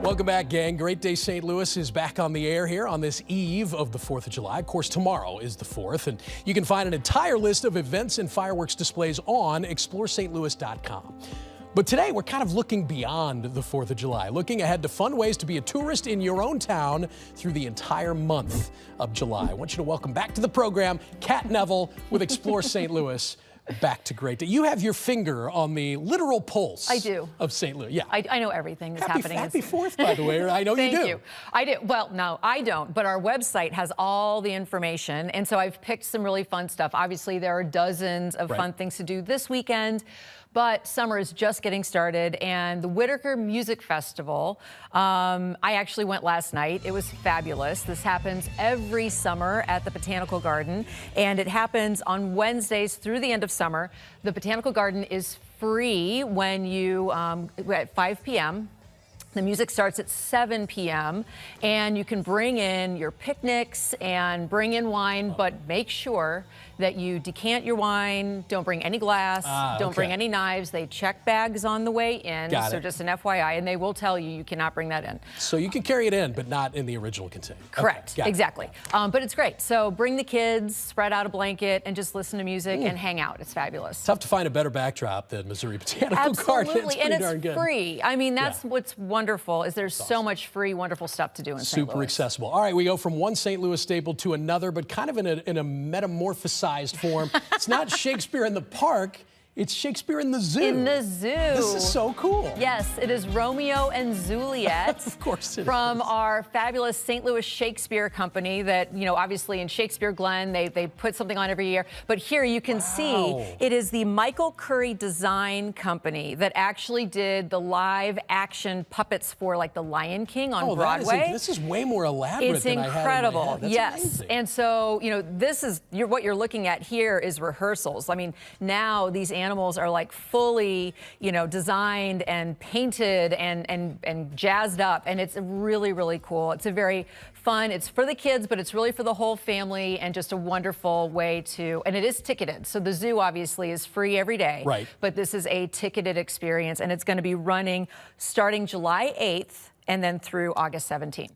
Welcome back, gang. Great Day St. Louis is back on the air here on this eve of the 4th of July. Of course, tomorrow is the 4th, and you can find an entire list of events and fireworks displays on ExploreStLouis.com. But today, we're kind of looking beyond the 4th of July, looking ahead to fun ways to be a tourist in your own town through the entire month of July. I want you to welcome back to the program, Kat Neville with Explore St. Louis. Back to Great Day. You have your finger on the literal pulse. I do. Of St. Louis. Yeah. I know everything that's happening. Happy 4th, by the way. I know you do. Thank you. I do. Well, no, I don't. But our website has all the information. And so I've picked some really fun stuff. Obviously, there are dozens of fun things to do this weekend. But summer is just getting started, and the Whitaker Music Festival, I actually went last night. It was fabulous. This happens every summer at the Botanical Garden, and it happens on Wednesdays through the end of summer. The Botanical Garden is free when you, at 5 p.m. The music starts at 7 p.m. and you can bring in your picnics and bring in wine, but make sure that you decant your wine, don't bring any glass, don't bring any knives. They check bags on the way in, so just an FYI, and they will tell you you cannot bring that in. So you can carry it in, but not in the original container. Correct, exactly. But it's great. So bring the kids, spread out a blanket, and just listen to music and hang out. It's fabulous. Tough to find a better backdrop than Missouri Botanical Garden. Absolutely, and it's free. I mean, that's what's wonderful, is there's so much free, wonderful stuff to do in St. Louis. Super accessible. All right, we go from one St. Louis staple to another, but kind of in a metamorphosized form. It's not Shakespeare in the park. It's Shakespeare in the zoo. In the zoo. This is so cool. Yes, it is Romeo and Juliet. Of course it from is. Our fabulous St. Louis Shakespeare company that, you know, obviously in Shakespeare Glen, they put something on every year. But here you can see it is the Michael Curry Design Company that actually did the live action puppets for like the Lion King on Broadway. This is way more elaborate than I had in my head. It's incredible. Yes. Amazing. And so, you know, this is what you're looking at here is rehearsals. I mean, now these animals are like fully, you know, designed and painted and jazzed up, and it's really, really cool. It's a very fun, it's for the kids, but it's really for the whole family, and just a wonderful way to, and it is ticketed. So the zoo obviously is free every day, but this is a ticketed experience, and it's going to be running starting July 8th and then through August 17th.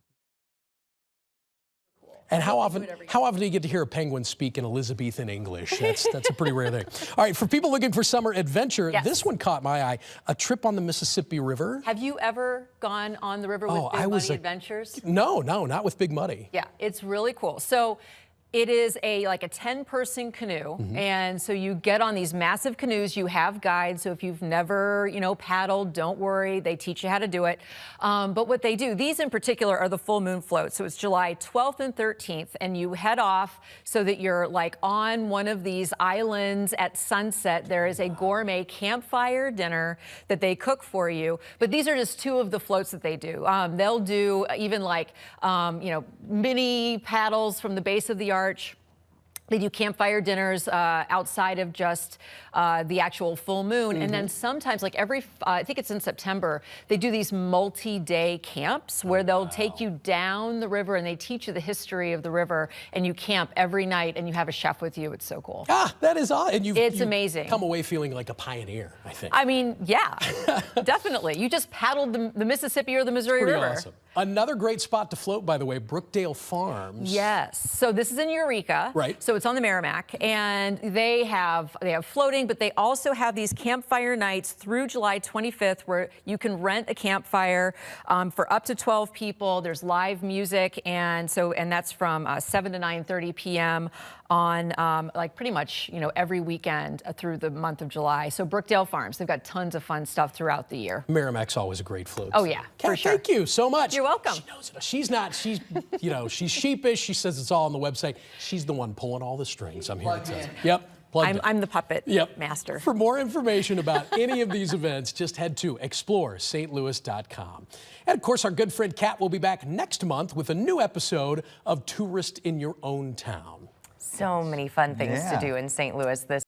And how often do you get to hear a penguin speak in Elizabethan English? That's a pretty rare thing. All right, for people looking for summer adventure, this one caught my eye. A trip on the Mississippi River. Have you ever gone on the river with Big Muddy Adventures? No, not with Big Muddy. Yeah, it's really cool. So it is like a 10-person canoe, and so you get on these massive canoes. You have guides, so if you've never, you know, paddled, don't worry. They teach you how to do it. But what they do, these in particular are the full moon floats. So it's July 12th and 13th, and you head off so that you're like on one of these islands at sunset. There is a gourmet campfire dinner that they cook for you. But these are just two of the floats that they do. They'll do even like, you know, mini paddles from the base of the arch. They do campfire dinners outside of just the actual full moon. And then sometimes, like I think it's in September, they do these multi-day camps where they'll take you down the river and they teach you the history of the river, and you camp every night and you have a chef with you. It's so cool. That is awesome. And it's amazing. Come away feeling like a pioneer, I think. I mean, yeah, definitely. You just paddled the Mississippi or the Missouri River. Awesome. Another great spot to float, by the way, Brookdale Farms. Yes. So this is in Eureka. So it's on the Merrimack, and they have floating, but they also have these campfire nights through July 25th where you can rent a campfire for up to 12 people. There's live music, and that's from 7 to 9:30 p.m. on like pretty much, you know, every weekend through the month of July. So Brookdale Farms, they've got tons of fun stuff throughout the year. Merrimack's always a great float. Oh yeah, for sure. Thank you so much. You're welcome. She knows it. She's not, you know, she's sheepish. She says it's all on the website. She's the one pulling all the strings. I'm here to tell you. Yep. I'm the puppet master. For more information about any of these events, just head to ExploreStLouis.com. And of course, our good friend Kat will be back next month with a new episode of Tourist in Your Own Town. So many fun things to do in St. Louis this